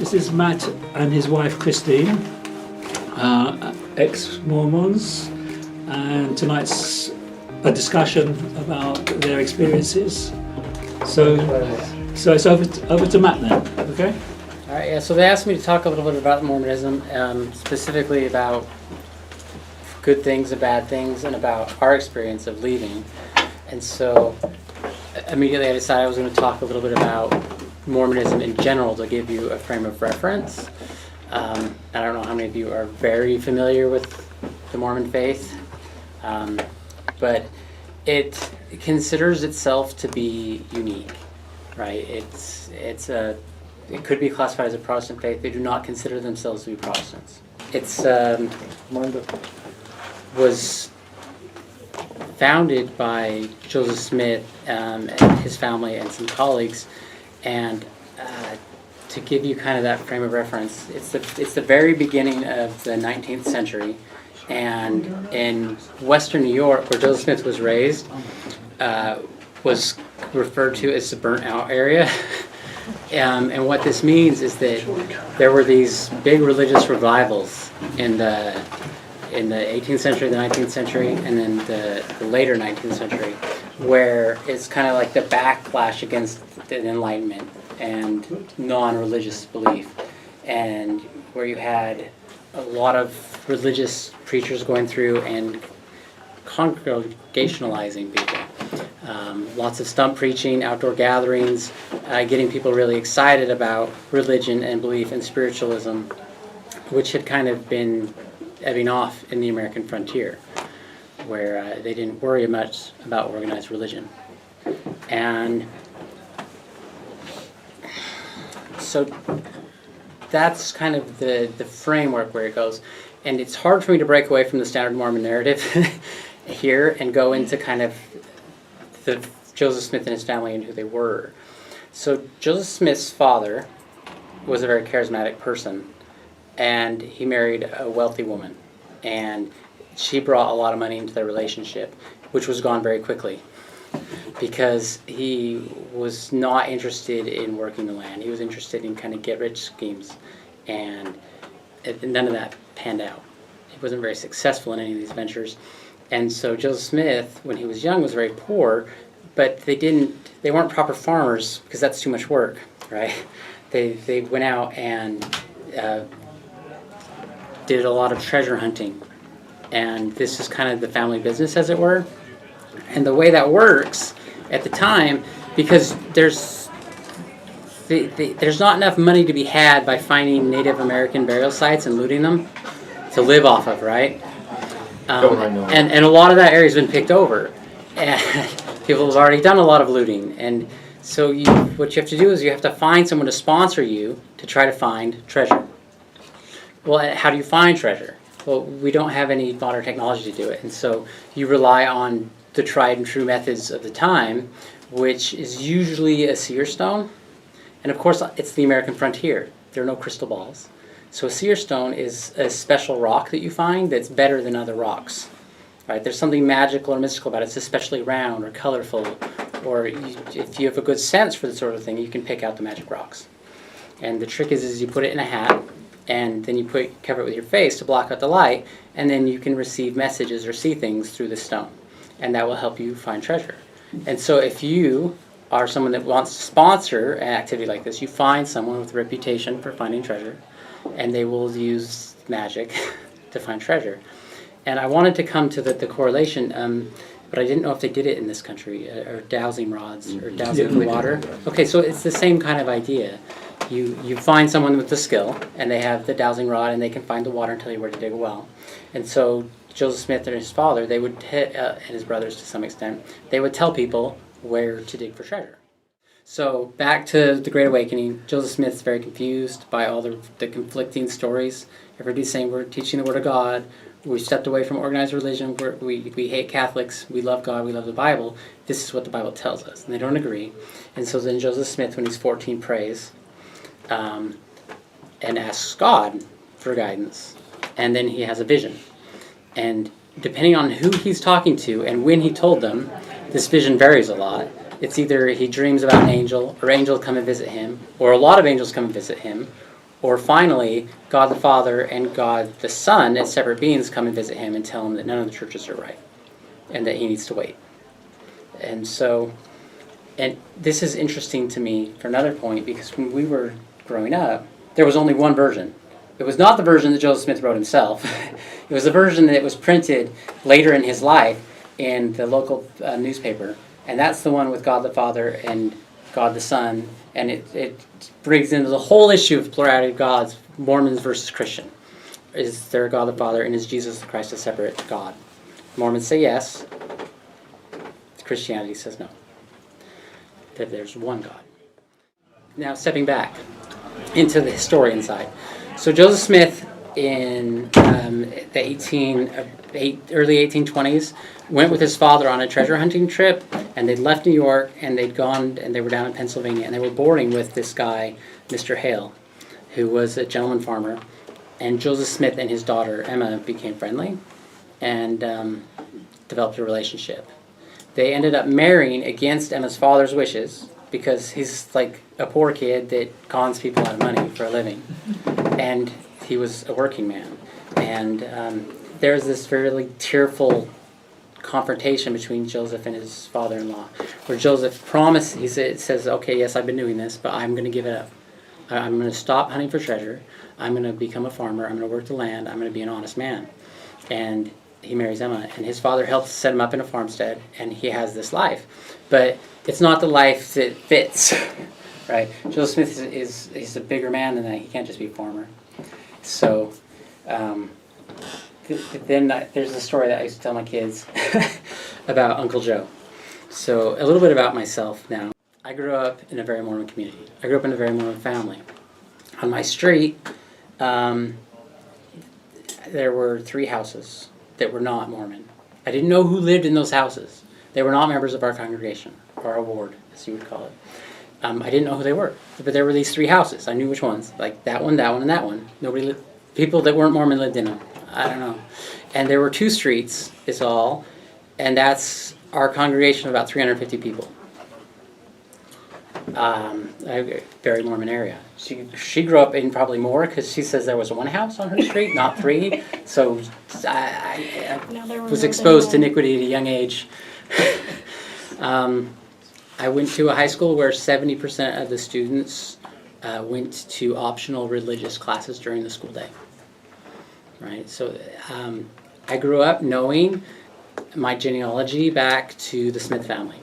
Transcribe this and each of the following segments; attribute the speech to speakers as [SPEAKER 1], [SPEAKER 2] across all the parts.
[SPEAKER 1] This is Matt and his wife Christine, ex-Mormons, and tonight's a discussion about their experiences. So it's over to Matt then, okay?
[SPEAKER 2] All right, yeah, so they asked me to talk a little bit about Mormonism, specifically about good things and bad things, and about our experience of leaving. And so immediately I decided I was going to talk a little bit about Mormonism in general to give you a frame of reference. I don't know how many of you are very familiar with the Mormon faith, but it considers itself to be unique, right? It could be classified as a Protestant faith. They do not consider themselves to be Protestants. It's was founded by Joseph Smith and his family and some colleagues, and to give you kind of that frame of reference, it's the very beginning of the 19th century, and in Western New York, where Joseph Smith was raised, was referred to as the burnt out area. And what this means is that there were these big religious revivals in the 18th century, the 19th century, and then the later 19th century, where it's kind of like the backlash against the Enlightenment and non-religious belief, and where you had a lot of religious preachers going through and congregationalizing people. Lots of stump preaching, outdoor gatherings, getting people really excited about religion and belief and spiritualism, which had kind of been ebbing off in the American frontier, where they didn't worry much about organized religion. And so that's kind of the framework where it goes. And it's hard for me to break away from the standard Mormon narrative here and go into kind of the Joseph Smith and his family and who they were. So Joseph Smith's father was a very charismatic person, and he married a wealthy woman, and she brought a lot of money into their relationship, which was gone very quickly because he was not interested in working the land. He was interested in kind of get-rich schemes, and none of that panned out. He wasn't very successful in any of these ventures. And so Joseph Smith, when he was young, was very poor, but they weren't proper farmers because that's too much work, right? They went out and did a lot of treasure hunting, and this is kind of the family business, as it were. And the way that works at the time, because there's not enough money to be had by finding Native American burial sites and looting them to live off of, right? And a lot of that area has been picked over, and people have already done a lot of looting. And so what you have to do is you have to find someone to sponsor you to try to find treasure. Well, how do you find treasure? Well, we don't have any modern technology to do it, and so you rely on the tried and true methods of the time, which is usually a seer stone. And of course, it's the American frontier. There are no crystal balls. So a seer stone is a special rock that you find that's better than other rocks. Right? There's something magical or mystical about it. It's especially round or colorful, or if you have a good sense for this sort of thing, you can pick out the magic rocks. And the trick is you put it in a hat, and then you cover it with your face to block out the light, and then you can receive messages or see things through the stone, and that will help you find treasure. And so if you are someone that wants to sponsor an activity like this, you find someone with a reputation for finding treasure, and they will use magic to find treasure. And I wanted to come to the correlation, but I didn't know if they did it in this country, or dowsing rods, or dowsing in water. Okay, so it's the same kind of idea. You find someone with the skill, and they have the dowsing rod, and they can find the water and tell you where to dig a well. And so Joseph Smith and his father, they would and his brothers to some extent, they would tell people where to dig for treasure. So back to the Great Awakening, Joseph Smith's very confused by all the conflicting stories. Everybody's saying we're teaching the Word of God, we stepped away from organized religion, we hate Catholics, we love God, we love the Bible. This is what the Bible tells us, and they don't agree. And so then Joseph Smith, when he's 14, prays and asks God for guidance, and then he has a vision. And depending on who he's talking to and when he told them, this vision varies a lot. It's either he dreams about an angel, or angels come and visit him, or a lot of angels come and visit him, Or finally, God the Father and God the Son as separate beings come and visit him and tell him that none of the churches are right and that he needs to wait. And so, and this is interesting to me for another point, because when we were growing up, there was only one version. It was not the version that Joseph Smith wrote himself. It was a version that was printed later in his life in the local newspaper. And that's the one with God the Father and God the Son. And it brings into the whole issue of plurality of gods, Mormons versus Christian. Is there a God the Father, and is Jesus the Christ a separate God? Mormons say yes. Christianity says no. That there's one God. Now, stepping back into the historian side. So Joseph Smith in the early 1820s went with his father on a treasure hunting trip, and they'd left New York, and they'd gone, and they were down in Pennsylvania, and they were boarding with this guy, Mr. Hale, who was a gentleman farmer. And Joseph Smith and his daughter, Emma, became friendly and developed a relationship. They ended up marrying against Emma's father's wishes, because he's like a poor kid that cons people out of money for a living. And he was a working man. And there's this really tearful confrontation between Joseph and his father-in-law, where Joseph promised, says, okay, yes, I've been doing this, but I'm going to give it up. I'm going to stop hunting for treasure. I'm going to become a farmer. I'm going to work the land. I'm going to be an honest man. And he marries Emma, and his father helps set him up in a farmstead, and he has this life. But it's not the life that fits, right? Joseph Smith is a bigger man than that. He can't just be a farmer. So then there's a story that I used to tell my kids about Uncle Joe. So a little bit about myself now. I grew up in a very Mormon community. I grew up in a very Mormon family. On my street, there were 3 houses that were not Mormon. I didn't know who lived in those houses. They were not members of our congregation, or our ward, as you would call it. I didn't know who they were, but there were these 3 houses. I knew which ones, like that one, and that one. People that weren't Mormon lived in them. I don't know. And there were 2 streets, is all, and that's our congregation of about 350 people. A very Mormon area. She grew up in probably more, because she says there was 1 house on her street, not 3. So I was exposed to iniquity at a young age. I went to a high school where 70% of the students went to optional religious classes during the school day. Right. So I grew up knowing my genealogy back to the Smith family.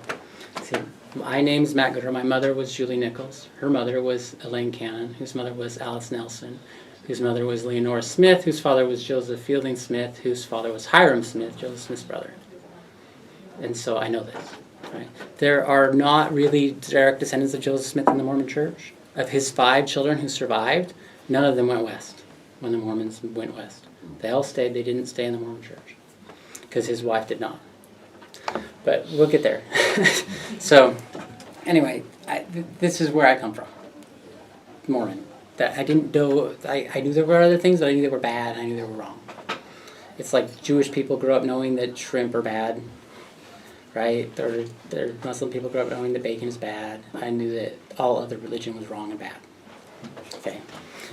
[SPEAKER 2] See, my name's Matt Gooder. My mother was Julie Nichols. Her mother was Elaine Cannon, whose mother was Alice Nelson, whose mother was Leonora Smith, whose father was Joseph Fielding Smith, whose father was Hiram Smith, Joseph Smith's brother. And so I know this. Right? There are not really direct descendants of Joseph Smith in the Mormon Church. Of his 5 children who survived, none of them went west when the Mormons went west. They all stayed. They didn't stay in the Mormon Church because his wife did not. But we'll get there. So, anyway, this is where I come from. Mormon. That I didn't know. I knew there were other things, but I knew they were bad. I knew they were wrong. It's like Jewish people grew up knowing that shrimp are bad, right? Or Muslim people grew up knowing that bacon is bad. I knew that all other religion was wrong and bad. Okay,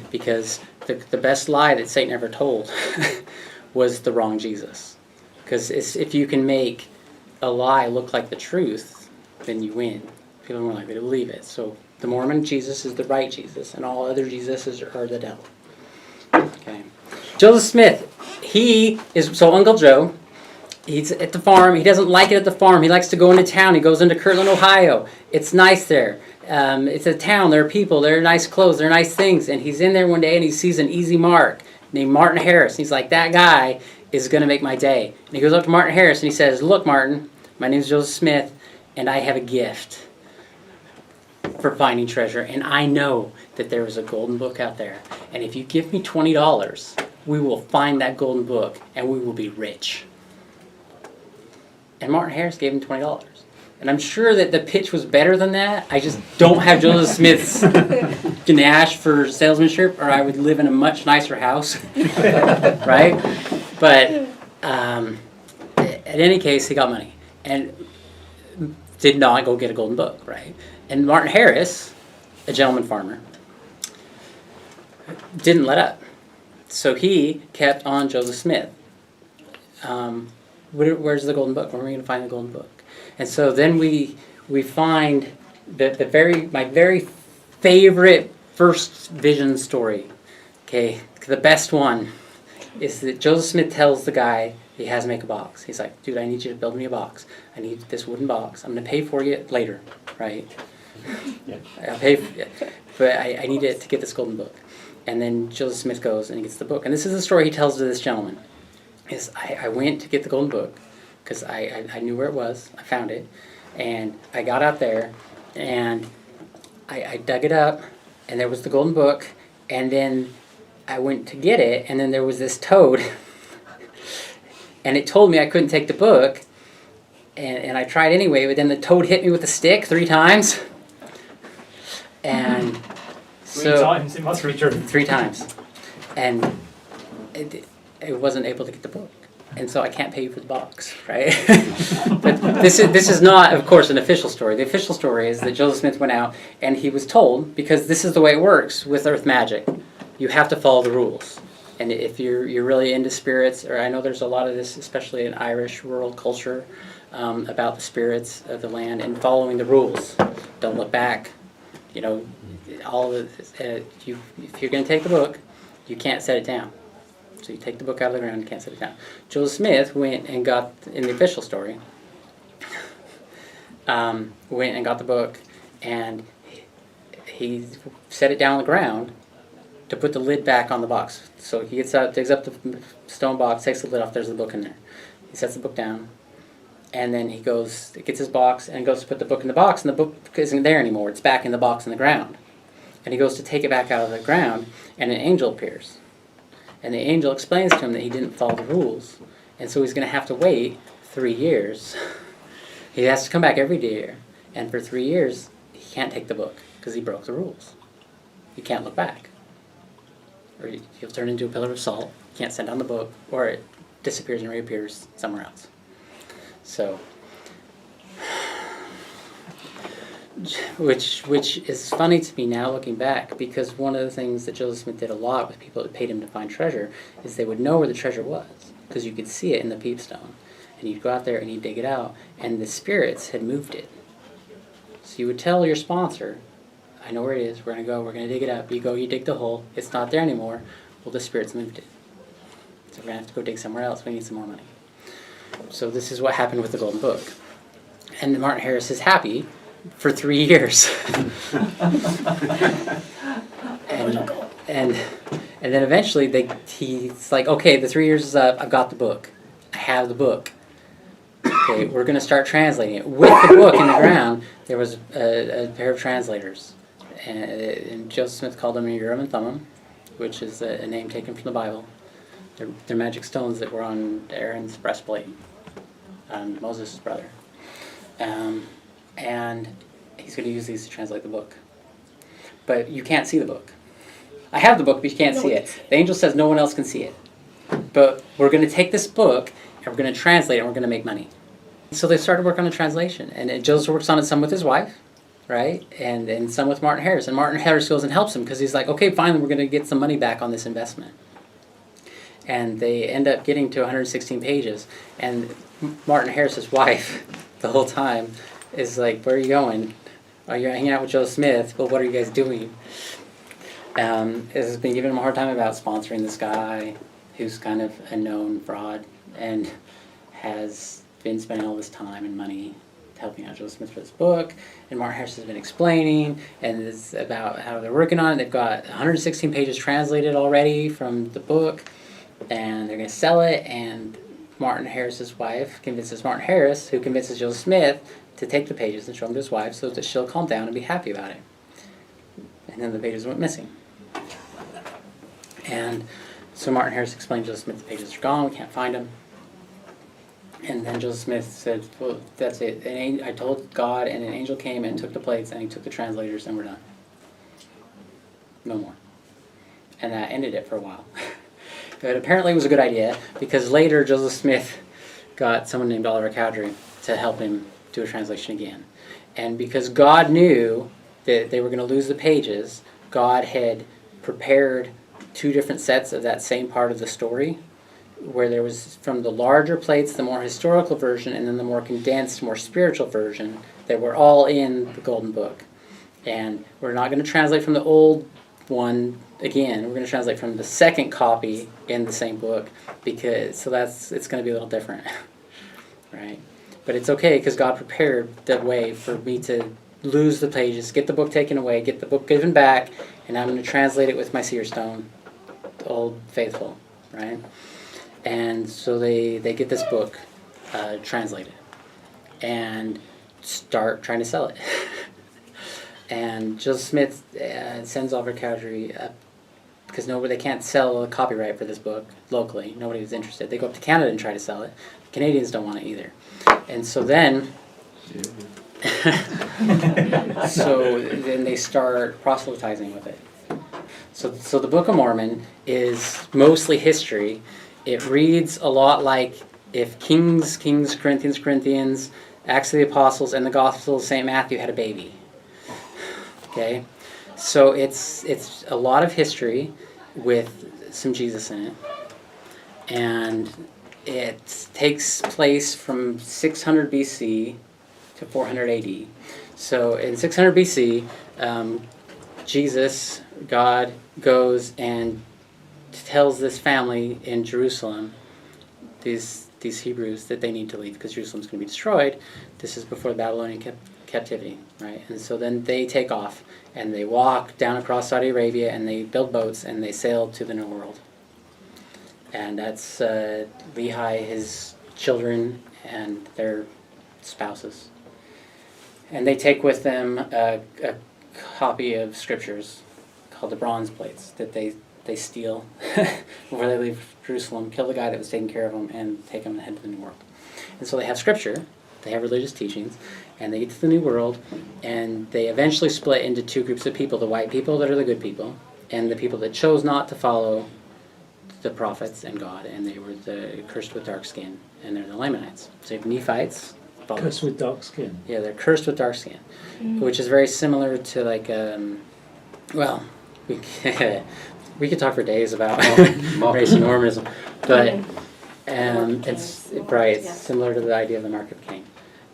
[SPEAKER 2] because the best lie that Satan ever told was the wrong Jesus. Because if you can make a lie look like the truth, then you win. People are more likely to believe it. So the Mormon Jesus is the right Jesus, and all other Jesuses are the devil. Okay. Joseph Smith, so Uncle Joe, he's at the farm. He doesn't like it at the farm. He likes to go into town. He goes into Kirtland, Ohio. It's nice there. It's a town. There are people. There are nice clothes. There are nice things. And he's in there one day, and he sees an easy mark named Martin Harris. He's like, that guy is going to make my day. And he goes up to Martin Harris, and he says, look, Martin, my name's Joseph Smith, and I have a gift for finding treasure. And I know that there is a golden book out there. And if you give me $20, we will find that golden book, and we will be rich. And Martin Harris gave him $20. And I'm sure that the pitch was better than that. I just don't have Joseph Smith's ganache for salesmanship, or I would live in a much nicer house. Right? But at any case, he got money. And did not go get a golden book, right? And Martin Harris, a gentleman farmer, didn't let up. So he kept on Joseph Smith. Where's the golden book? Where are we going to find the golden book? And so then we find my very favorite first vision story. Okay, the best one is that Joseph Smith tells the guy he has to make a box. He's like, dude, I need you to build me a box. I need this wooden box. I'm going to pay for you later, right?
[SPEAKER 1] Yeah.
[SPEAKER 2] I'll pay for it, but I need it to get this golden book. And then Joseph Smith goes and he gets the book. And this is the story he tells to this gentleman. Is I went to get the golden book because I knew where it was. I found it. And I got out there and I dug it up and there was the golden book. And then I went to get it and then there was this toad. And it told me I couldn't take the book. And I tried anyway, but then the toad hit me with a stick 3 times. And so
[SPEAKER 3] 3 times, it must be true.
[SPEAKER 2] 3 times. And it wasn't able to get the book. And so I can't pay you for the box, right? But this is not, of course, an official story. The official story is that Joseph Smith went out and he was told, because this is the way it works with earth magic, you have to follow the rules. And if you're really into spirits, or I know there's a lot of this, especially in Irish rural culture, about the spirits of the land and following the rules. Don't look back. You know, all of this, if you're going to take the book, you can't set it down. So you take the book out of the ground, you can't set it down. Joseph Smith went and got, in the official story, went and got the book, and he set it down on the ground to put the lid back on the box. So he gets out, digs up the stone box, takes the lid off, there's the book in there. He sets the book down, and then he goes, gets his box, and goes to put the book in the box, and the book isn't there anymore. It's back in the box in the ground. And he goes to take it back out of the ground, and an angel appears. And the angel explains to him that he didn't follow the rules. And so he's going to have to wait 3 years. He has to come back every year. And for 3 years, he can't take the book because he broke the rules. He can't look back. Or he'll turn into a pillar of salt. Can't send down the book. Or it disappears and reappears somewhere else. So, which is funny to me now looking back, because one of the things that Joseph Smith did a lot with people that paid him to find treasure is they would know where the treasure was, because you could see it in the peepstone. And you'd go out there and you'd dig it out, and the spirits had moved it. So you would tell your sponsor, I know where it is, we're going to go, we're going to dig it up. You go, you dig the hole, it's not there anymore. Well, the spirits moved it. So we're going to have to go dig somewhere else, we need some more money. So this is what happened with the Golden Book. And Martin Harris is happy for 3 years. and then eventually he's like, okay, the 3 years is up, I've got the book. I have the book. Okay, we're going to start translating it. With the book in the ground, there was a pair of translators. And Joseph Smith called them Urim and Thummim, which is a name taken from the Bible. They're magic stones that were on Aaron's breastplate, Moses' brother. And he's going to use these to translate the book. But you can't see the book. I have the book, but you can't see it. The angel says no one else can see it. But we're going to take this book, and we're going to translate it, and we're going to make money. So they started work on a translation. And Joseph works on it some with his wife, right? And some with Martin Harris. And Martin Harris goes and helps him, because he's like, okay, finally, we're going to get some money back on this investment. And they end up getting to 116 pages. And Martin Harris's wife, the whole time, is like, where are you going? Oh, you're hanging out with Joe Smith. Well, what are you guys doing? Has been giving him a hard time about sponsoring this guy who's kind of a known fraud and has been spending all this time and money helping out Joe Smith for this book. And Martin Harris has been explaining, and it's about how they're working on it. They've got 116 pages translated already from the book, and they're going to sell it. And Martin Harris's wife convinces Martin Harris, who convinces Joe Smith, to take the pages and show them to his wife so that she'll calm down and be happy about it. And then the pages went missing. And so Martin Harris explained to Joseph Smith, the pages are gone, we can't find them. And then Joseph Smith said, well, that's it. I told God, and an angel came and took the plates, and he took the translators, and we're done. No more. And that ended it for a while. But apparently it was a good idea, because later Joseph Smith got someone named Oliver Cowdery to help him do a translation again. And because God knew that they were going to lose the pages, God had prepared two different sets of that same part of the story, where there was from the larger plates, the more historical version, and then the more condensed, more spiritual version that were all in the Golden Book. And we're not going to translate from the old one again. We're going to translate from the second copy in the same book, because it's going to be a little different, right? But it's okay, because God prepared the way for me to lose the pages, get the book taken away, get the book given back, and I'm going to translate it with my seer stone, the Old Faithful, right? And so they get this book translated and start trying to sell it. And Joseph Smith sends Oliver Cowdery up, because they can't sell a copyright for this book locally. Nobody was interested. They go up to Canada and try to sell it. The Canadians don't want it either. And so then they start proselytizing with it. So the Book of Mormon is mostly history. It reads a lot like if Kings, Corinthians, Acts of the Apostles, and the Gospel of St. Matthew had a baby. Okay? So it's a lot of history with some Jesus in it. And it takes place from 600 BC to 400 AD. So in 600 BC, Jesus, God, goes and tells this family in Jerusalem, these Hebrews, that they need to leave because Jerusalem's going to be destroyed. This is before the Babylonian captivity, right? And so then they take off and they walk down across Saudi Arabia and they build boats and they sail to the New World. And that's Lehi, his children, and their spouses. And they take with them a copy of scriptures called the bronze plates that they steal before they leave Jerusalem, kill the guy that was taking care of them, and take them and head to the New World. And so they have scripture, they have religious teachings, and they get to the New World, and they eventually split into two groups of people: the white people that are the good people, and the people that chose not to follow the prophets and God, and they were the cursed with dark skin, and they're the Lamanites. So you have Nephites.
[SPEAKER 1] Cursed with dark skin.
[SPEAKER 2] Yeah, they're cursed with dark skin, which is very similar to like, we could talk for days about race and Mormonism, but it's similar to the idea of the mark of Cain.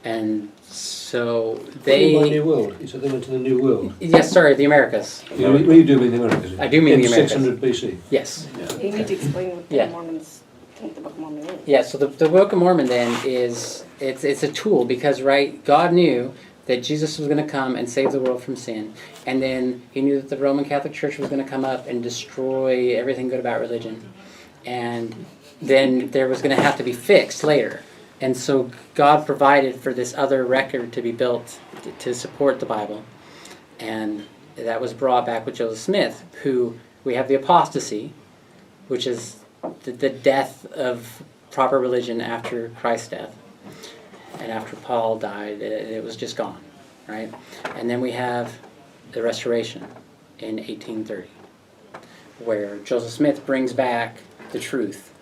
[SPEAKER 2] And so they...
[SPEAKER 3] New World. You said they went to the New World.
[SPEAKER 2] Yes, sorry, the Americas.
[SPEAKER 3] You do mean the Americas?
[SPEAKER 2] I do mean the Americas.
[SPEAKER 3] 600 BC.
[SPEAKER 2] Yes.
[SPEAKER 4] Yeah. You need to explain what the Mormons think the Book of Mormon is.
[SPEAKER 2] Yeah, so the Book of Mormon then is, it's a tool, because, right, God knew that Jesus was going to come and save the world from sin. And then he knew that the Roman Catholic Church was going to come up and destroy everything good about religion. And then there was going to have to be fixed later. And so God provided for this other record to be built to support the Bible. And that was brought back with Joseph Smith, who we have the apostasy, which is the death of proper religion after Christ's death. And after Paul died, it was just gone, right? And then we have the Restoration in 1830, where Joseph Smith brings back the truth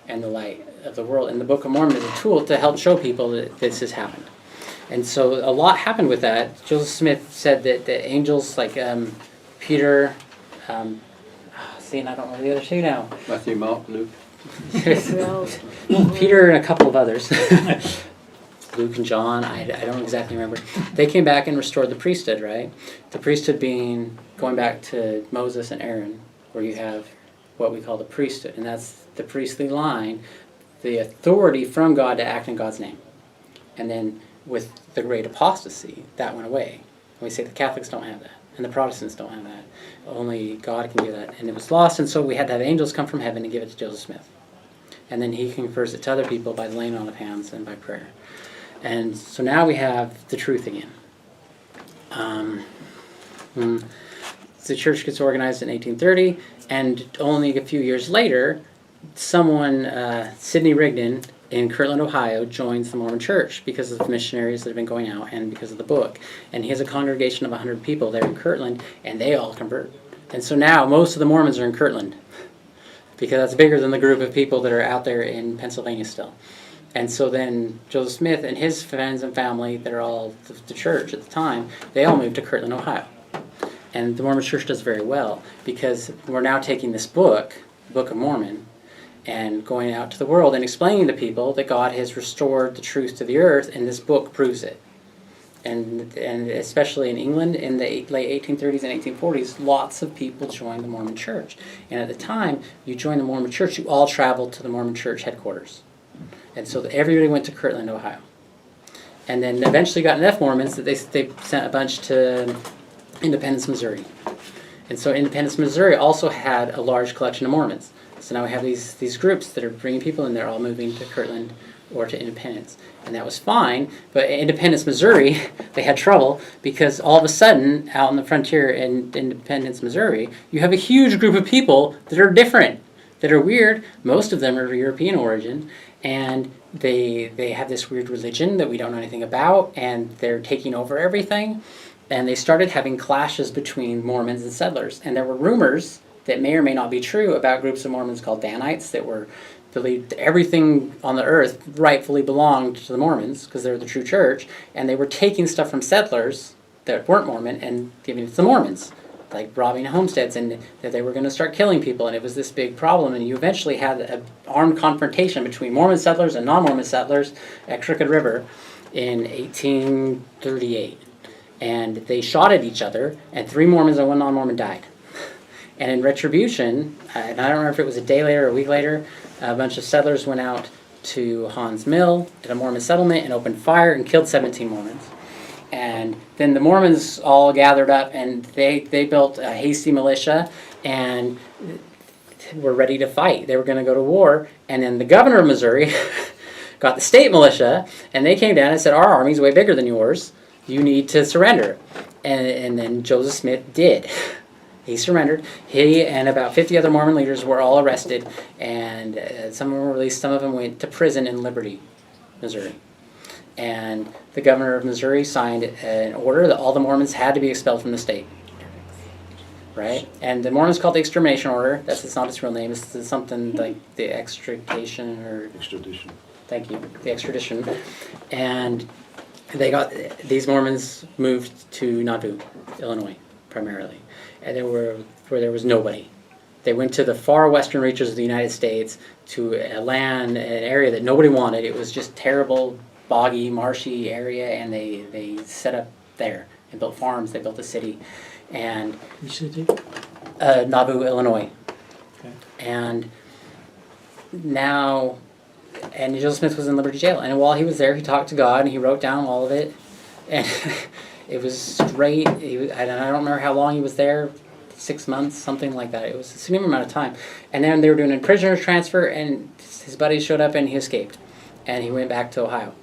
[SPEAKER 2] and the light of the world. And the Book of Mormon is a tool to help show people that this has happened. And so a lot happened with that. Joseph Smith said that the angels, like Peter, and I don't know the other two now.
[SPEAKER 5] Matthew, Mark, Luke.
[SPEAKER 2] Peter and a couple of others. Luke and John, I don't exactly remember. They came back and restored the priesthood, right? The priesthood being going back to Moses and Aaron, where you have what we call the priesthood, and that's the priestly line, the authority from God to act in God's name. And then with the great apostasy, that went away. And we say the Catholics don't have that, and the Protestants don't have that. Only God can do that. And it was lost, and so we had to have angels come from heaven and give it to Joseph Smith. And then he confers it to other people by the laying on of hands and by prayer. And so now we have the truth again. The church gets organized in 1830, and only a few years later, someone, Sidney Rigdon, in Kirtland, Ohio, joins the Mormon Church because of the missionaries that have been going out and because of the book. And he has a congregation of 100 people there in Kirtland, and they all convert. And so now most of the Mormons are in Kirtland, because that's bigger than the group of people that are out there in Pennsylvania still. And so then Joseph Smith and his friends and family that are all the church at the time, they all moved to Kirtland, Ohio. And the Mormon Church does very well because we're now taking this book, the Book of Mormon, and going out to the world and explaining to people that God has restored the truth to the earth, and this book proves it. And especially in England in the late 1830s and 1840s, lots of people joined the Mormon Church. And at the time, you joined the Mormon Church, you all traveled to the Mormon Church headquarters. And so everybody went to Kirtland, Ohio. And then eventually got enough Mormons that they sent a bunch to Independence, Missouri. And so Independence, Missouri also had a large collection of Mormons. So now we have these groups that are bringing people in there, all moving to Kirtland or to Independence. And that was fine, but in Independence, Missouri, they had trouble because all of a sudden, out on the frontier in Independence, Missouri, you have a huge group of people that are different, that are weird. Most of them are European origin, and they have this weird religion that we don't know anything about, and they're taking over everything. And they started having clashes between Mormons and settlers. And there were rumors that may or may not be true about groups of Mormons called Danites that were believed everything on the earth rightfully belonged to the Mormons because they're the true church, and they were taking stuff from settlers that weren't Mormon and giving it to the Mormons, like robbing homesteads, and that they were going to start killing people, and it was this big problem, and you eventually had an armed confrontation between Mormon settlers and non-Mormon settlers at Crooked River in 1838. And they shot at each other, and 3 Mormons and 1 non-Mormon died. And in retribution, and I don't remember if it was a day later or a week later, a bunch of settlers went out to Hahn's Mill at a Mormon settlement and opened fire and killed 17 Mormons. And then the Mormons all gathered up, and they built a hasty militia and were ready to fight. They were going to go to war. And then the governor of Missouri got the state militia, and they came down and said, our army's way bigger than yours. You need to surrender. And then Joseph Smith did. He surrendered. He and about 50 other Mormon leaders were all arrested, and some of them were released. Some of them went to prison in Liberty, Missouri. And the governor of Missouri signed an order that all the Mormons had to be expelled from the state. Right? And the Mormons called the extermination order. It's not its real name. It's something like the extradition or...
[SPEAKER 3] Extradition.
[SPEAKER 2] Thank you. The extradition. And these Mormons moved to Nauvoo, Illinois, primarily. And where there was nobody. They went to the far western reaches of the United States, to an area that nobody wanted. It was just terrible, boggy, marshy area, and they set up there and built farms. They built a city. And
[SPEAKER 1] Which city?
[SPEAKER 2] Nauvoo, Illinois.
[SPEAKER 1] Okay.
[SPEAKER 2] And Joseph Smith was in Liberty Jail. And while he was there, he talked to God, and he wrote down all of it. And it was great. I don't remember how long he was there, 6 months, something like that. It was a significant amount of time. And then they were doing a prisoner transfer, and his buddies showed up, and he escaped. And he went back to Ohio.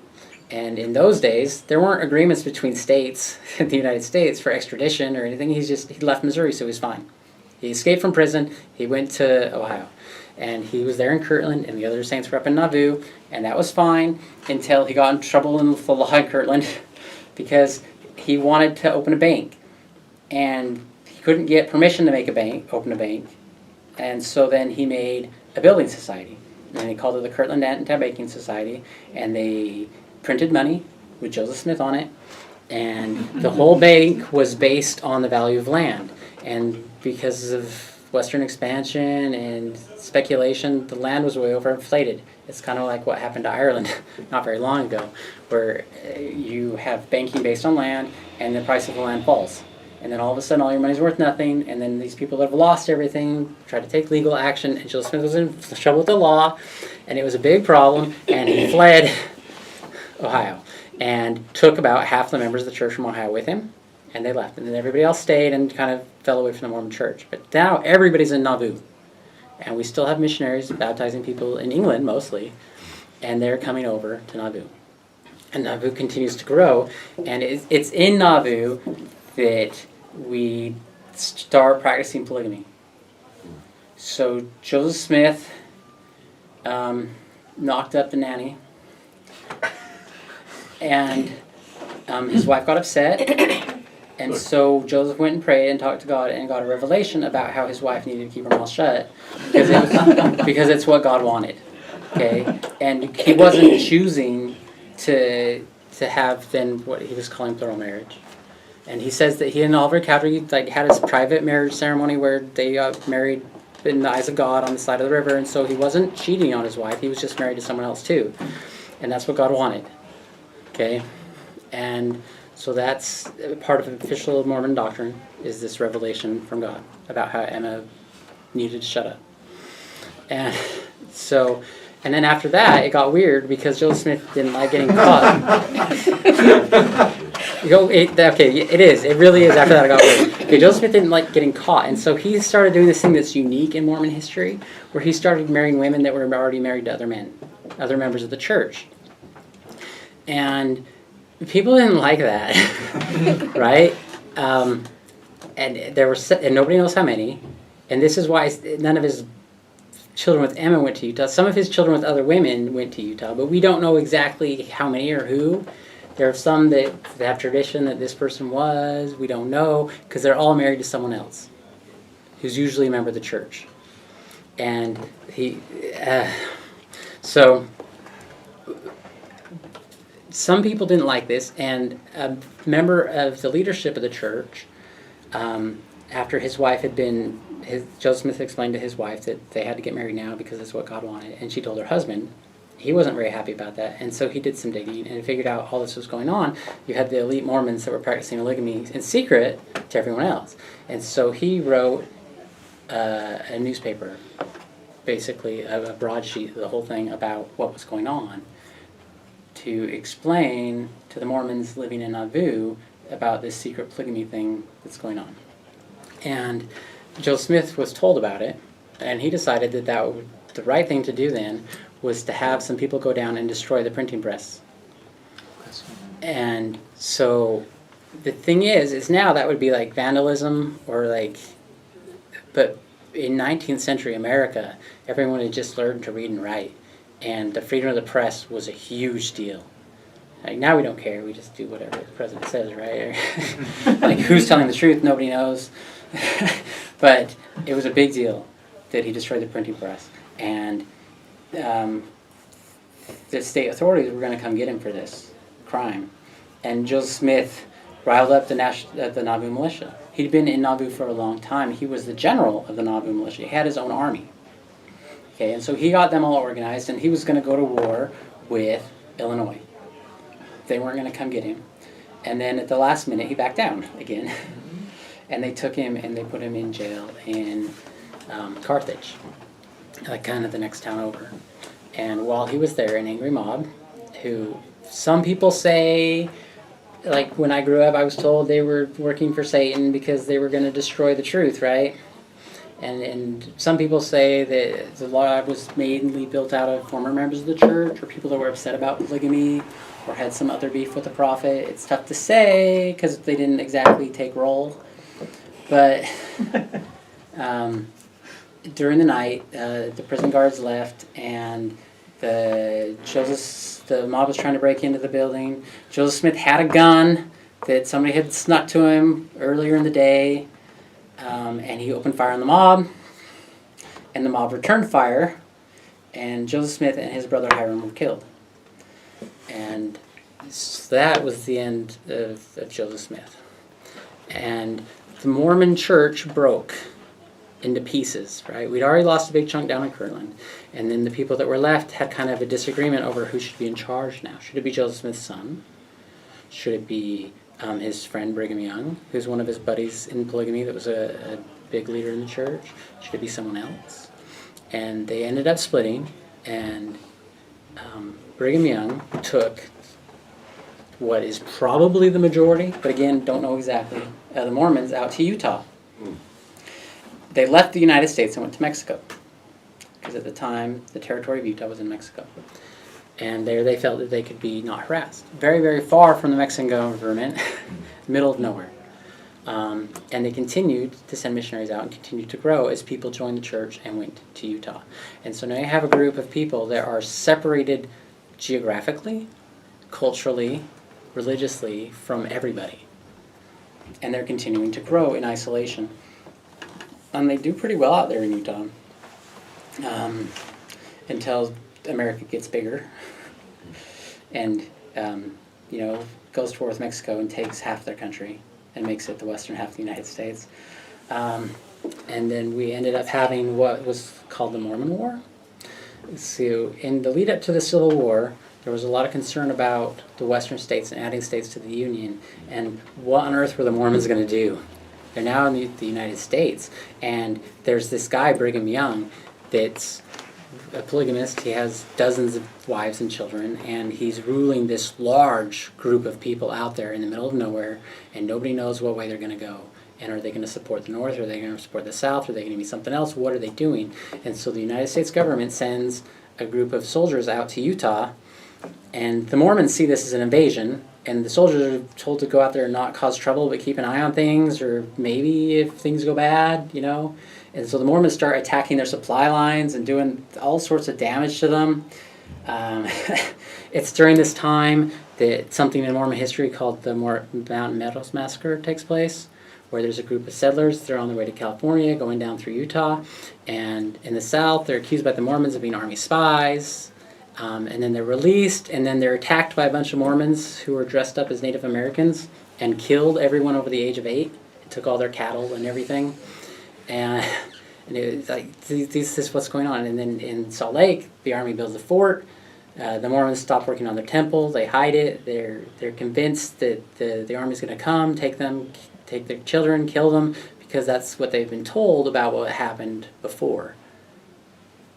[SPEAKER 2] And in those days, there weren't agreements between states in the United States for extradition or anything. He left Missouri, so he was fine. He escaped from prison. He went to Ohio. And he was there in Kirtland, and the other saints were up in Nauvoo, and that was fine until he got in trouble in the law in Kirtland because he wanted to open a bank, and he couldn't get permission to open a bank, and so then he made a building society, and he called it the Kirtland Anti-Banking Society, and they printed money with Joseph Smith on it, and the whole bank was based on the value of land, and because of Western expansion and speculation, the land was way overinflated. It's kind of like what happened to Ireland not very long ago, where you have banking based on land, and the price of the land falls. And then all of a sudden, all your money's worth nothing, and then these people that have lost everything try to take legal action, and Joseph Smith was in trouble with the law, and it was a big problem, and he fled Ohio, and took about half the members of the church from Ohio with him, and they left. And then everybody else stayed and kind of fell away from the Mormon church. But now everybody's in Nauvoo. And we still have missionaries baptizing people in England, mostly. And they're coming over to Nauvoo. And Nauvoo continues to grow. And it's in Nauvoo that we start practicing polygamy. So Joseph Smith knocked up the nanny. And his wife got upset. And so Joseph went and prayed and talked to God and got a revelation about how his wife needed to keep her mouth shut because it's what God wanted. Okay, and he wasn't choosing to have then what he was calling plural marriage, And he says that he and Oliver Cowdery like had his private marriage ceremony where they got married in the eyes of God on the side of the river, and so he wasn't cheating on his wife, he was just married to someone else too. And that's what God wanted. Okay? And so that's part of official Mormon doctrine, is this revelation from God about how Emma needed to shut up. And so, and then after that, it got weird because Joseph Smith didn't like getting caught. It is. It really is. After that, it got weird. Okay, Joseph Smith didn't like getting caught, and so he started doing this thing that's unique in Mormon history, where he started marrying women that were already married to other men, other members of the church. And people didn't like that, right? And there were, and nobody knows how many. And this is why none of his children with Emma went to Utah. Some of his children with other women went to Utah, but we don't know exactly how many or who. There are some that have tradition that this person was. We don't know, because they're all married to someone else, who's usually a member of the church. And so some people didn't like this, and a member of the leadership of the church, after his wife had been, Joseph Smith explained to his wife that they had to get married now because that's what God wanted, and she told her husband. He wasn't very happy about that, and so he did some digging and figured out all this was going on. You had the elite Mormons that were practicing polygamy in secret to everyone else. And so he wrote a newspaper, basically a broadsheet, the whole thing about what was going on, to explain to the Mormons living in Nauvoo about this secret polygamy thing that's going on. And Joseph Smith was told about it, and he decided that the right thing to do then was to have some people go down and destroy the printing press. And so the thing is now that would be like vandalism or like, but in 19th century America, everyone had just learned to read and write, and the freedom of the press was a huge deal. Like now we don't care, we just do whatever the president says, right? Like who's telling the truth, nobody knows. But it was a big deal that he destroyed the printing press. And the state authorities were going to come get him for this crime. And Joseph Smith riled up the Nauvoo militia. He'd been in Nauvoo for a long time. He was the general of the Nauvoo militia. He had his own army. Okay, and so he got them all organized, and he was going to go to war with Illinois. They weren't going to come get him. And then at the last minute, he backed down again. And they took him and they put him in jail in Carthage, like kind of the next town over. And while he was there, an angry mob, who some people say, like when I grew up, I was told they were working for Satan because they were going to destroy the truth, right? And some people say that the law was mainly built out of former members of the church or people that were upset about polygamy or had some other beef with the prophet. It's tough to say because they didn't exactly take roll. But during the night, the prison guards left, and the mob was trying to break into the building. Joseph Smith had a gun that somebody had snuck to him earlier in the day, and he opened fire on the mob, and the mob returned fire, and Joseph Smith and his brother Hiram were killed. And so that was the end of Joseph Smith. And the Mormon church broke into pieces, right? We'd already lost a big chunk down in Kirtland. And then the people that were left had kind of a disagreement over who should be in charge now. Should it be Joseph Smith's son? Should it be his friend Brigham Young, who's one of his buddies in polygamy that was a big leader in the church? Should it be someone else? And they ended up splitting, and Brigham Young took what is probably the majority, but again, don't know exactly, the Mormons out to Utah. They left the United States and went to Mexico, because at the time, the territory of Utah was in Mexico. And there they felt that they could be not harassed. Very, very far from the Mexican government, middle of nowhere. And they continued to send missionaries out and continued to grow as people joined the church and went to Utah. And so now you have a group of people that are separated geographically, culturally, religiously from everybody. And they're continuing to grow in isolation. And they do pretty well out there in Utah. Until America gets bigger and, goes to war with Mexico and takes half their country and makes it the western half of the United States. And then we ended up having what was called the Mormon War. So in the lead up to the Civil War, there was a lot of concern about the western states and adding states to the Union. And what on earth were the Mormons going to do? They're now in the United States. And there's this guy, Brigham Young, that's a polygamist. He has dozens of wives and children, and he's ruling this large group of people out there in the middle of nowhere, and nobody knows what way they're going to go. And are they going to support the North? Are they going to support the South? Are they going to be something else? What are they doing? And so the United States government sends a group of soldiers out to Utah, and the Mormons see this as an invasion, and the soldiers are told to go out there and not cause trouble, but keep an eye on things, or maybe if things go bad, you know. And so the Mormons start attacking their supply lines and doing all sorts of damage to them. It's during this time that something in Mormon history called the Mountain Meadows Massacre takes place, where there's a group of settlers. They're on their way to California, going down through Utah, and in the South, they're accused by the Mormons of being Army spies, and then they're released, and then they're attacked by a bunch of Mormons who were dressed up as Native Americans and killed everyone over the age of 8, and took all their cattle and everything, and it was like, this is what's going on. And then in Salt Lake, the Army builds a fort. The Mormons stop working on their temple. They hide it. They're convinced that the Army's going to come, take their children, kill them, because that's what they've been told about what happened before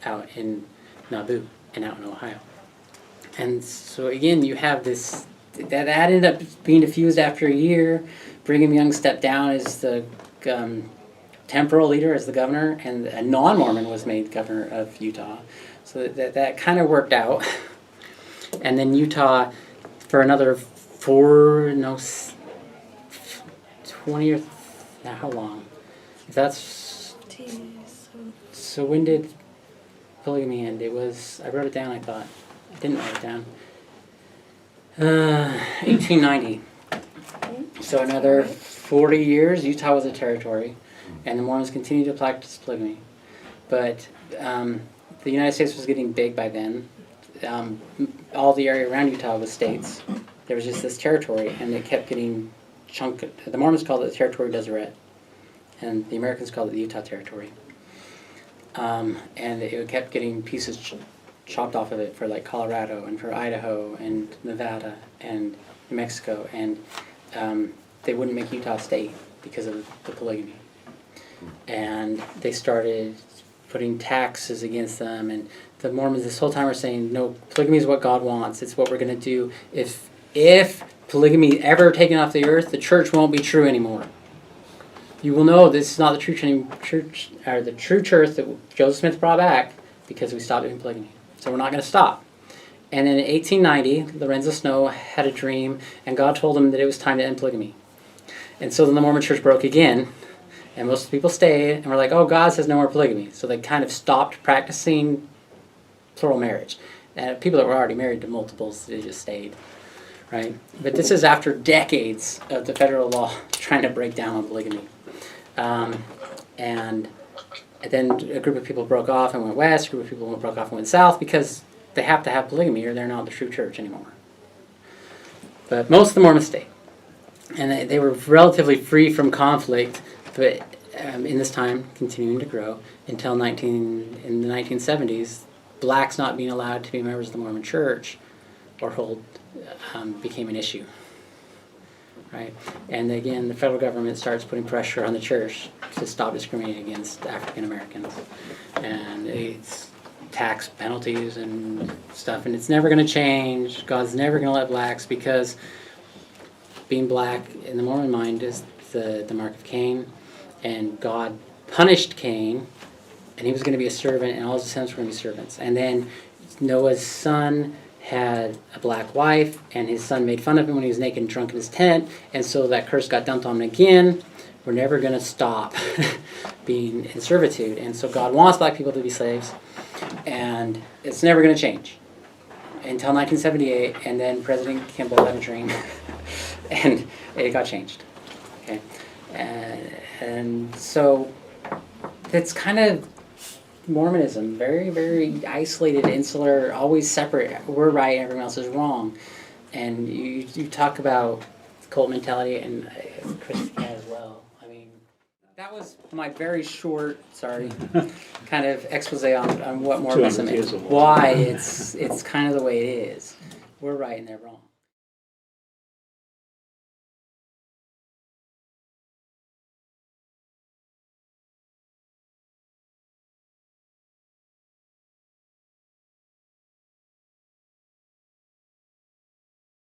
[SPEAKER 2] out in Nauvoo and out in Ohio. And so again, you have this, that ended up being diffused after a year. Brigham Young stepped down as the temporal leader, as the governor, and a non-Mormon was made governor of Utah. So that kind of worked out. And then Utah, for another 20 or now how long? If that's so when did polygamy end? It was, I wrote it down, I thought. I didn't write it down. 1890. So another 40 years, Utah was a territory, and the Mormons continued to practice polygamy. But the United States was getting big by then. All the area around Utah was states. There was just this territory, and it kept getting chunk. The Mormons called it the Territory Deseret, and the Americans called it the Utah Territory. And it kept getting pieces chopped off of it for like Colorado and for Idaho and Nevada and New Mexico, and they wouldn't make Utah state because of the polygamy. And they started putting taxes against them, and the Mormons this whole time are saying, no, polygamy is what God wants. It's what we're going to do. If polygamy ever taken off the earth, the church won't be true anymore. You will know this is not the true church, or the true church that Joseph Smith brought back, because we stopped doing polygamy. So we're not going to stop. And then in 1890, Lorenzo Snow had a dream, and God told him that it was time to end polygamy. And so then the Mormon church broke again, and most people stayed, and were like, oh, God says no more polygamy. So they kind of stopped practicing plural marriage. And people that were already married to multiples, they just stayed. Right? But this is after decades of the federal law trying to break down on polygamy. And then a group of people broke off and went west, a group of people broke off and went south, because they have to have polygamy or they're not the true church anymore. But most of the Mormons stayed. And they were relatively free from conflict, but in this time, continuing to grow, until in the 1970s, blacks not being allowed to be members of the Mormon church or hold became an issue, right? And again, the federal government starts putting pressure on the church to stop discriminating against African Americans, and it's tax penalties and stuff, and it's never going to change. God's never going to let blacks, because being black in the Mormon mind is the mark of Cain, and God punished Cain, and he was going to be a servant, and all his descendants were going to be servants. And then Noah's son had a black wife, and his son made fun of him when he was naked and drunk in his tent, and so that curse got dumped on him again. We're never going to stop being in servitude, and so God wants black people to be slaves, and it's never going to change until 1978, and then President Kimball had a dream, and it got changed. Okay, and so it's kind of Mormonism, very, very isolated, insular, always separate. We're right, everyone else is wrong. And you talk about cult mentality, and Christian as well. I mean, that was my very short, kind of expose on what Mormonism
[SPEAKER 1] 200 years
[SPEAKER 2] is.
[SPEAKER 1] or more.
[SPEAKER 2] Why it's kind of the way it is. We're right and they're wrong.